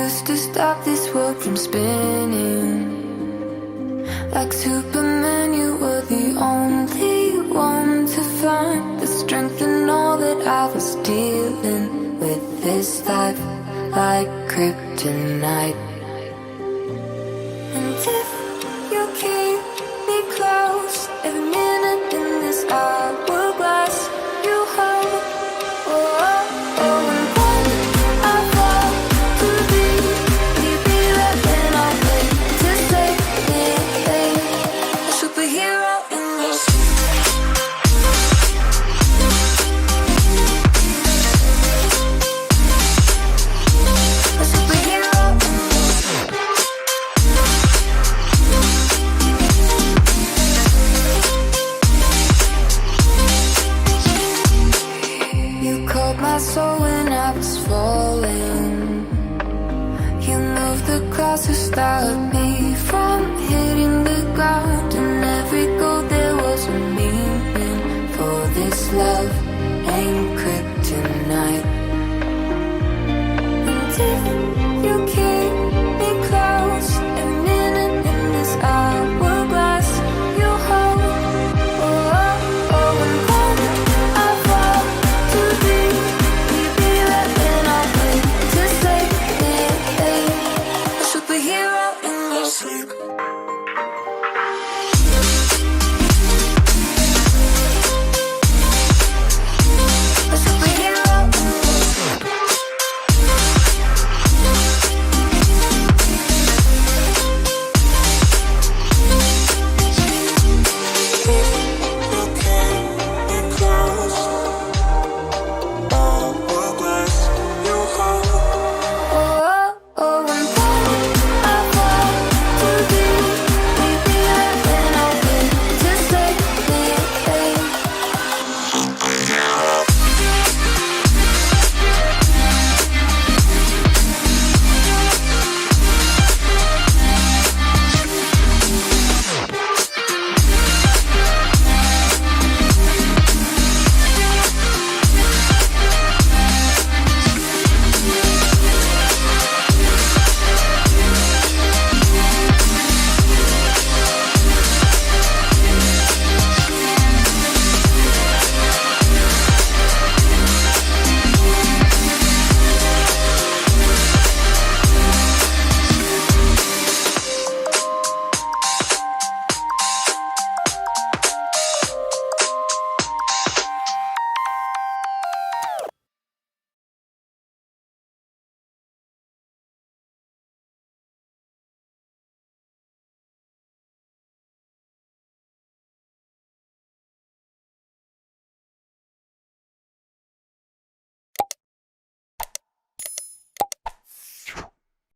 used to stop this world from spinning. Like Superman, you were the only one to find the strength in all that I was dealing with this life, like kryptonite. And if you keep me close, every minute in this hourglass, you hold. Oh, oh, oh, and when I fall to leave, will you be there when I wait to save me? A superhero in your a superhero in you called my soul when I was falling. You moved the clouds to stop me from hitting the ground. And every goal there was a meaning. For this love ain't kryptonite.